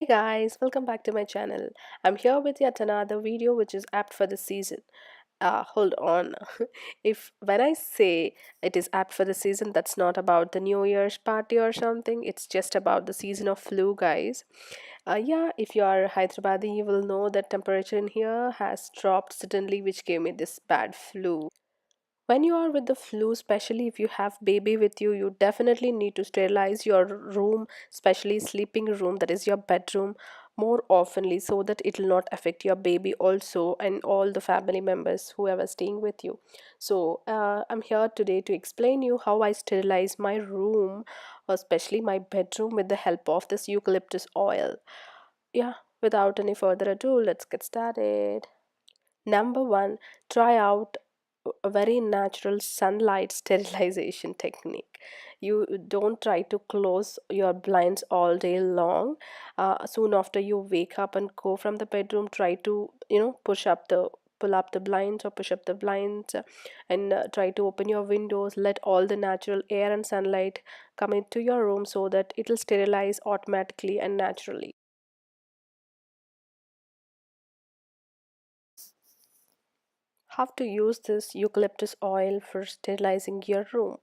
Hey guys, welcome back to my channel. I'm here with yet another video which is apt for the season. Hold on. If when I say it is apt for the season, that's not about the New Year's party or something. It's just about the season of flu, guys. Yeah, if you are Hyderabadi, you will know that temperature in here has dropped suddenly, which gave me this bad flu. When you are with the flu, especially if you have baby with you, you definitely need to sterilize your room, especially sleeping room, that is your bedroom, more oftenly so that it will not affect your baby also and all the family members whoever staying with you. So I'm here today to explain you how I sterilize my room, especially my bedroom, with the help of this eucalyptus oil. Yeah, without any further ado, let's get started. Number one, try out a very natural sunlight sterilization technique. You don't try to close your blinds all day long. Soon after you wake up and go from the bedroom, try to pull up the blinds or push up the blinds, and try to open your windows. Let all the natural air and sunlight come into your room so that it will sterilize automatically and naturally. How to use this eucalyptus oil for sterilizing your room.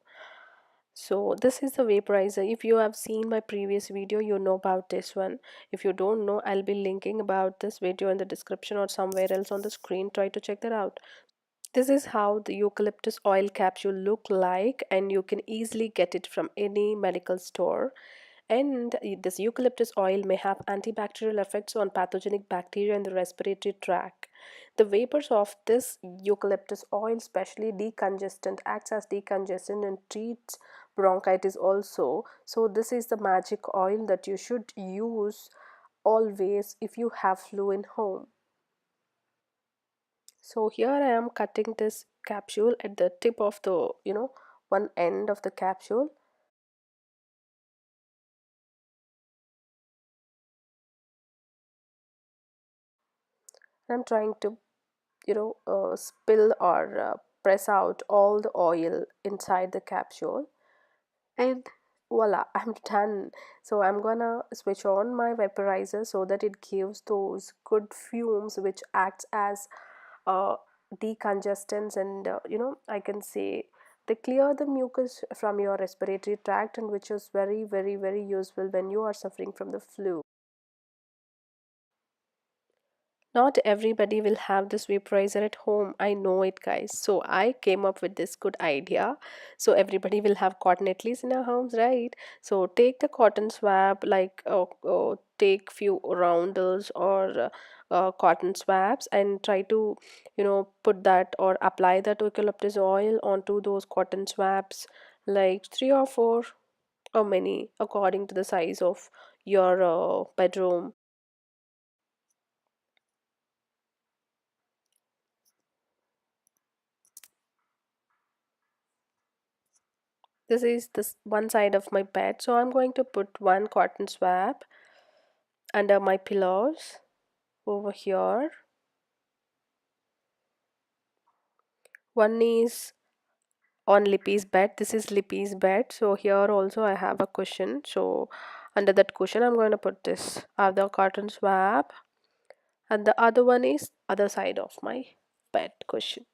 So this is the vaporizer. If you have seen my previous video, you know about this one. If you don't know, I'll be linking about this video in the description or somewhere else on the screen. Try to check that out. This is how the eucalyptus oil capsule look like, and you can easily get it from any medical store. And this eucalyptus oil may have antibacterial effects on pathogenic bacteria in the respiratory tract. The vapors of this eucalyptus oil, especially decongestant, acts as decongestant and treats bronchitis also. So this is the magic oil that you should use always if you have flu in home. So here I am cutting this capsule at the tip of the, one end of the capsule. I'm trying to, spill or press out all the oil inside the capsule. And voila, I'm done. So I'm gonna switch on my vaporizer so that it gives those good fumes which acts as uh, decongestants, and I can say they clear the mucus from your respiratory tract, and which is very very very useful when you are suffering from the flu. Not everybody will have this vaporizer at home. I know it, guys. So I came up with this good idea. So everybody will have cotton at least in our homes, right? So take the cotton swab, like take few roundels or cotton swabs, and try to, put that or apply that eucalyptus oil onto those cotton swabs, like three or four or many, according to the size of your bedroom. This is this one side of my bed, so I'm going to put one cotton swab under my pillows over here. One is on Lippy's bed. This is Lippy's bed, so here also I have a cushion. So under that cushion I'm going to put this other cotton swab, and the other one is other side of my bed cushion.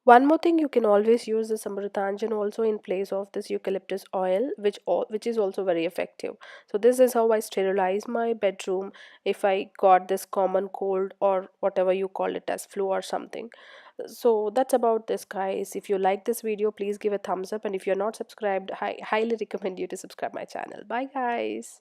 One more thing, you can always use this amrutanjan also in place of this eucalyptus oil, which is also very effective. So this is how I sterilize my bedroom if I got this common cold or whatever you call it as flu or something. So that's about this, guys. If you like this video, please give a thumbs up, and if you're not subscribed, I highly recommend you to subscribe my channel. Bye, guys.